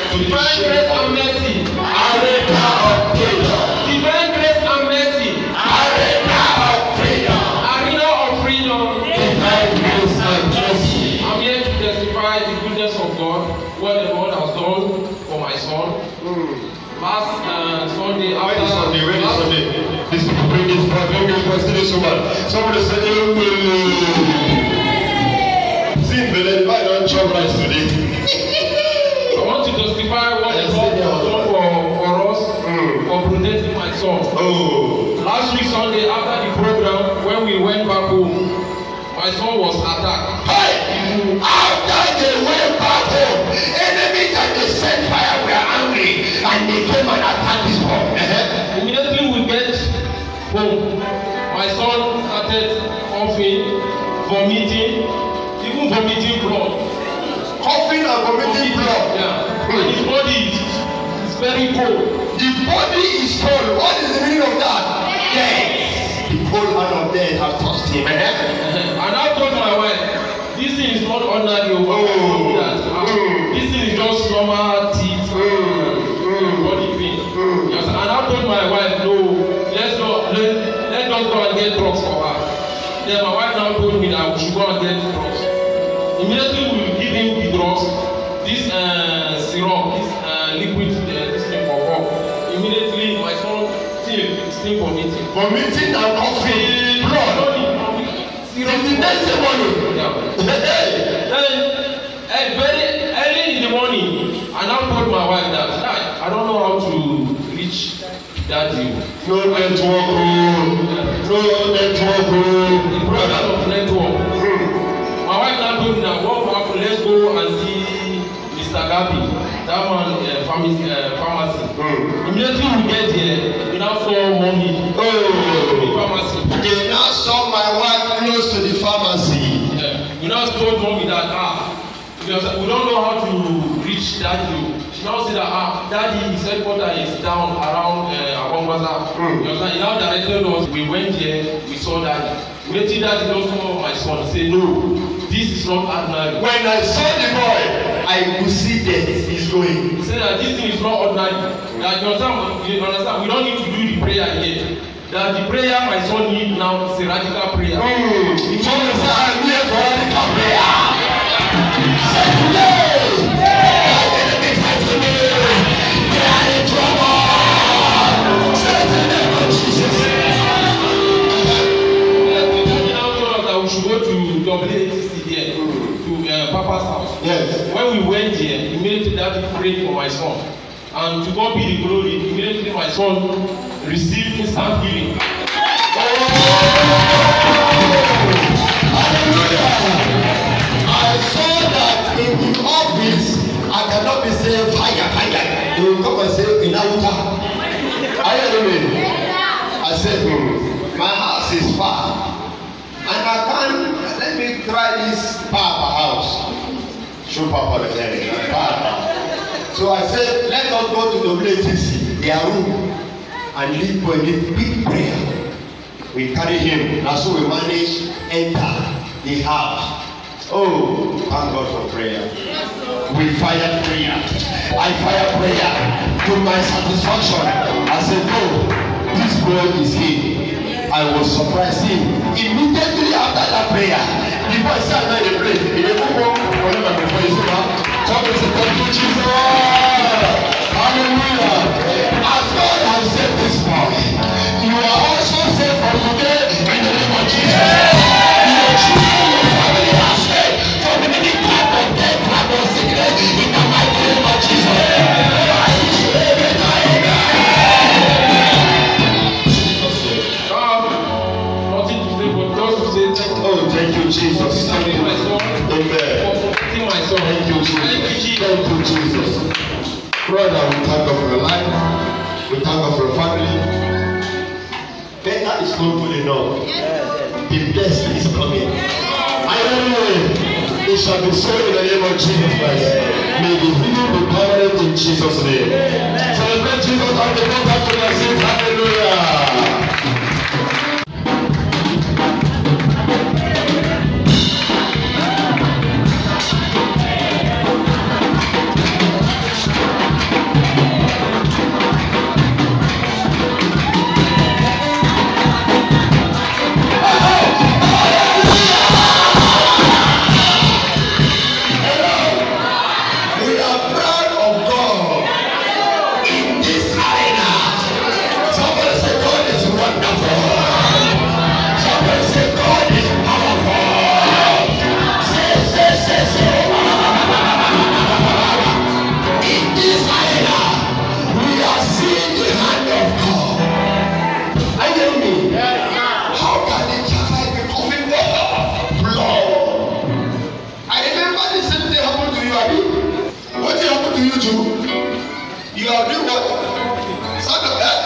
Divine grace and mercy. Arena of freedom. Divine grace and mercy. Arena of freedom. Arena of freedom. Divine grace and mercy. I'm here to testify the goodness of God, what the Lord has done for my son. Last Sunday, after When is Sunday? These people bring this back, bring this yesterday so much. Somebody said, see, but I don't chop rice today. I want to testify what the Lord has done for us, for protecting my son. Oh. Last week Sunday, after the program, when we went back home, my son was attacked. Hey! After they went back home, enemy that they set fire were angry and they came and attacked this boy. Immediately we get home, my son started coughing, vomiting, even vomiting blood. Coughing and vomiting blood. Yeah. And his body is very cold. The body is cold. What is the meaning of that? Death. The cold hand of death has touched him. And I told my wife, this thing is not ordinary. This thing is just normal teeth, body pain. Yes, and I told my wife, no, let us go and get drugs for her. Then my wife now told me that we should go and get drugs. Immediately we will give him the drugs, this syrup, this liquid, this thing for work. Immediately my son still vomiting. Vomiting and coughing. Blood. In the next morning. Then very early in the morning, I now told my wife that I don't know how to reach daddy. No network. No network. The problem of network. My wife now told me that what happened, let's go and see Mr. Gabi, that man pharmacy. Immediately we get here, we now saw mommy. The pharmacy. They now saw my wife close to the pharmacy. We now told mommy that we don't know how to reach daddy. She now said that daddy, his headquarters is down around Abongwaza. He now directed us. We went here, we saw daddy. Waiting daddy just saw my son. He said, no, this is not ordinary. When I saw the boy, I could see that he's going. He said that this thing is not ordinary. That you understand? We don't need to do the prayer yet. That the prayer my son needs now is a radical prayer. So I'm here for radical prayer. Say today, my enemy fighting me. They are in trouble. Say the name of Jesus. Daddy now told us that we should go to WATC there, to Papa's house. Yes. When we went there, immediately daddy prayed for my son. And to God be the glory, immediately my son received instant healing. Hallelujah! I saw that in the office, I cannot be saying fire. They will come and say, Inauta. Are you hearing me? I said, my house is far. And I can't, let me try this Papa house. Show Papa the area. So I said, let us go to WATC, their room, and lead for a big prayer. We carry him, that's how we manage enter the house. Oh, thank God for prayer. We fire prayer. I fire prayer to my satisfaction. I said, no, this boy is here. I was surprised him. Immediately after that prayer, the boy said, I'm not pray. He didn't go whenever before you see somebody said, thank you, Jesus. Hallelujah. As God has said this boy, you are also saved from today in the name of Jesus. Your children, your family are saved from any type of death, type of sickness in the mighty name of Jesus. Nothing to say, but just to say thank you. Oh, thank you, Jesus. Thank you, my son. Amen. My son. Thank you, Jesus. Thank you, Jesus. Brother, we thank God for your life. We thank God for your family. Better is not good enough. The best is coming. It shall be so in the name of Jesus Christ. May the healing be permanent in Jesus' name. Celebrate Jesus and the Lord back to your sins. Hallelujah. powerful. Somebody say God is powerful. Say. In this area, we are seeing the hand of God. Are you hearing me? How can a child be coughing water? Blood. I remember the same thing happened to you, Abi. What did happen to you too? You are doing what? Son of that?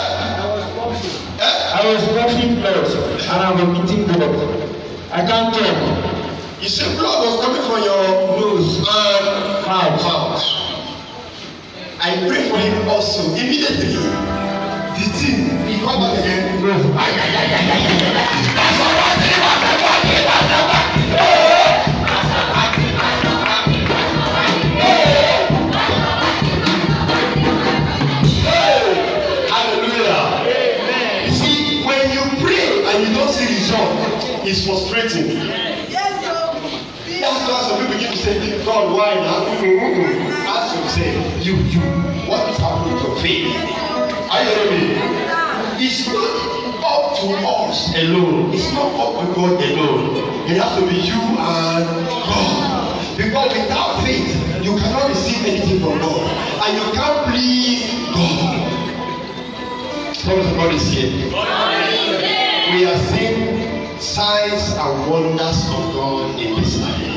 I was coughing blood and I was eating blood. I can't talk. You see blood was coming from your nose and mouth. I pray for him also. Immediately, the thing, he come back again. That's all right. Hallelujah. You see, when you pray and you don't see result, it's frustrating. That's why some people begin to say, God, why now? As you say, you, what is happening to your faith? Are you hearing me? It's not up to us alone. It's not up to God alone. It has to be you and God. Because without faith, you cannot receive anything from God. And you can't please God. God is here. We are seeing signs and wonders of God in this life.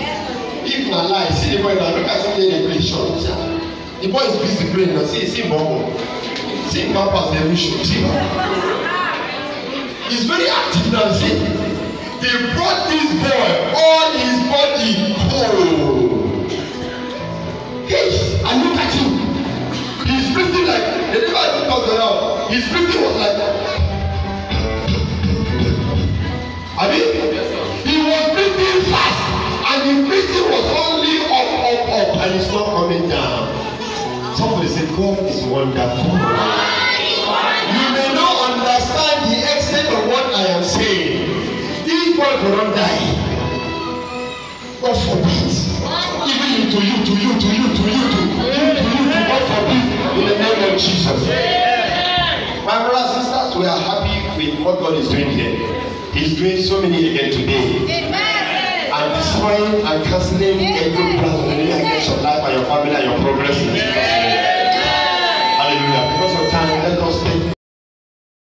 If na lie, see the boy now, look at something they play short. The boy is busy playing now. See Bobo. See him now pass the vision. See him. He's very active now. See, they brought this boy, all his body cold. Hey, and look at him. He's breathing like, they never even talk around. His breathing was like, I mean, he was breathing fast, and the breathing was only up, and it's not coming down. Somebody said, God is wonderful. You may not understand the extent of what I am saying. This boy will not die. God forbid. Even to you, God forbid. In the name of Jesus. My brothers and sisters, we are happy with what God is doing here. He's doing so many again today. I'm destroying and cancelling every plan of the enemy against your life and your family and your progress in Jesus.